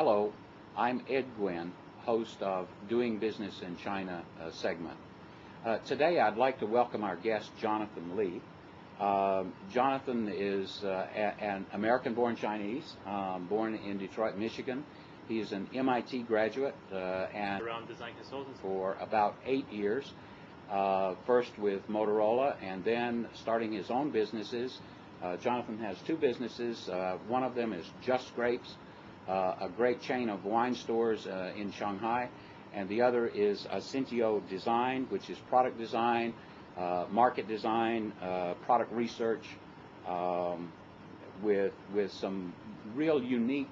Hello, I'm Ed Gwynn, host of Doing Business in China segment. Today I'd like to welcome our guest, Jonathan Lee. Jonathan is an American-born Chinese, born in Detroit, Michigan. He is an MIT graduate and around design consultants for about 8 years, first with Motorola and then starting his own businesses. Jonathan has two businesses. One of them is JustGrapes, a great chain of wine stores in Shanghai, and the other is Asentio Design, which is product design, market design, product research, with some real unique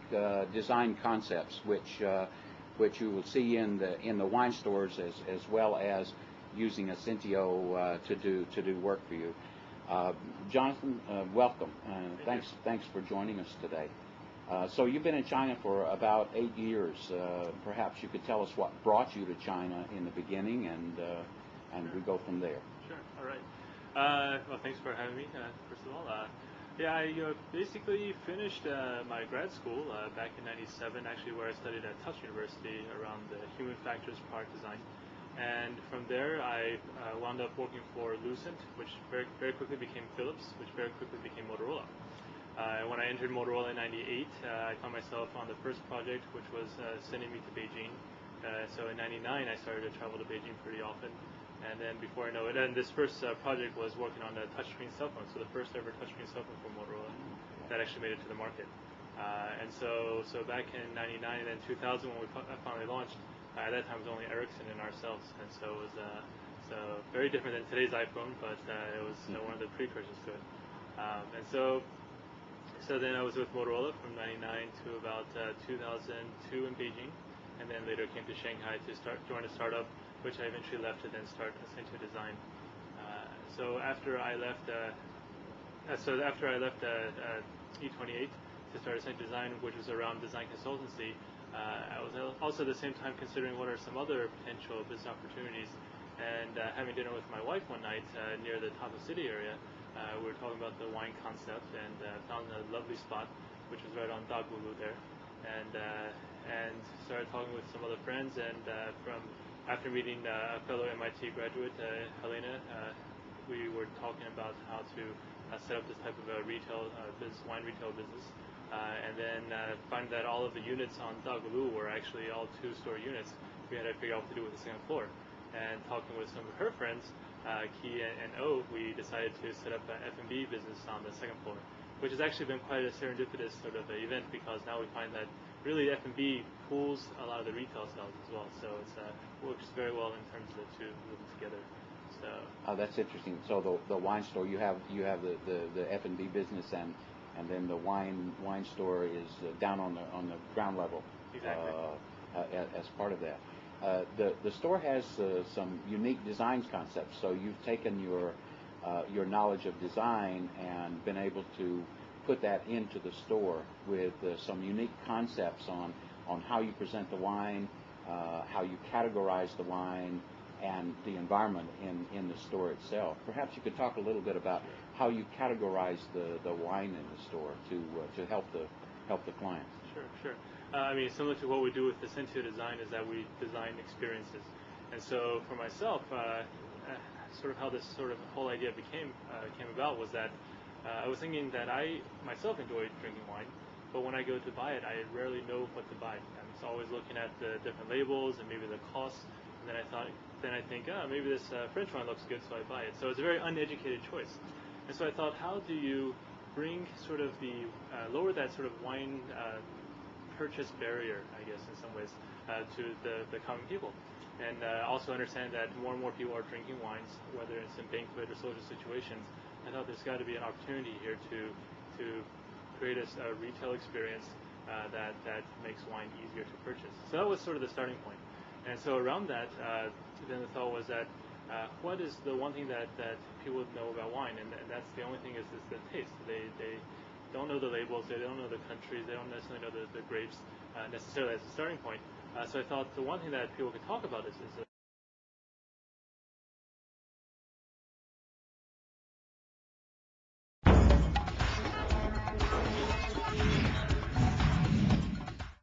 design concepts, which you will see in the wine stores as well as using Asentio to do work for you. Jonathan, welcome. Thanks for joining us today. So you've been in China for about 8 years. Perhaps you could tell us what brought you to China in the beginning, and we go from there. Sure. All right. Well, thanks for having me. First of all, yeah, I basically finished my grad school back in '97, actually, where I studied at Tufts University around the human factors product design. And from there, I wound up working for Lucent, which very quickly became Philips, which very quickly became Motorola. When I entered Motorola in '98, I found myself on the first project, which was sending me to Beijing. So in '99, I started to travel to Beijing pretty often. And then before I know it, and this first project was working on a touchscreen cell phone, so the first ever touchscreen cell phone for Motorola that actually made it to the market. And so back in '99 and then 2000, when we finally launched, at that time it was only Ericsson and ourselves, and so it was so very different than today's iPhone, but it was one of the precursors to it. And so then I was with Motorola from '99 to about 2002 in Beijing, and then later came to Shanghai to join a startup, which I eventually left to then start Asentio Design. So after I left E28 to start Asentio Design, which was around design consultancy, I was also at the same time considering what are some other potential business opportunities. And having dinner with my wife one night near the Taipei City area, we were talking about the wine concept, and found a lovely spot, which was right on Dagulu there, and started talking with some other friends. And after meeting a fellow MIT graduate, Helena, we were talking about how to set up this type of a wine retail business, and then find that all of the units on Dagulu were actually all two-story units. We had to figure out what to do with the second floor. And talking with some of her friends, Key and O, we decided to set up an F&B business on the second floor, which has actually been quite a serendipitous sort of event, because now we find that really F&B pools a lot of the retail sales as well. So it works very well in terms of the two moving together. So that's interesting. So the wine store, you have the F&B business, and then the wine store is down on the ground level. Exactly. As part of that. The store has some unique design concepts. So you've taken your knowledge of design and been able to put that into the store with some unique concepts on how you present the wine, how you categorize the wine, and the environment in the store itself. Perhaps you could talk a little bit about how you categorize the wine in the store to help the client. Sure. I mean, similar to what we do with Asentio Design is that we design experiences. And so for myself, sort of how this sort of whole idea came about was that I was thinking that I myself enjoy drinking wine, but when I go to buy it, I rarely know what to buy. I'm just always looking at the different labels and maybe the costs. And then I think, maybe this French wine looks good, so I buy it. So it's a very uneducated choice. And so I thought, how do you bring sort of lower that sort of wine purchase barrier, I guess, in some ways, to the common people, and also understand that more and more people are drinking wines, whether it's in banquet or social situations. I thought there's got to be an opportunity here to create a retail experience that makes wine easier to purchase. So that was sort of the starting point. And so around that, then the thought was that what is the one thing that people know about wine, and that's the only thing is the taste. They don't know the labels, they don't know the countries, they don't necessarily know the grapes necessarily as a starting point. So I thought the one thing that people could talk about is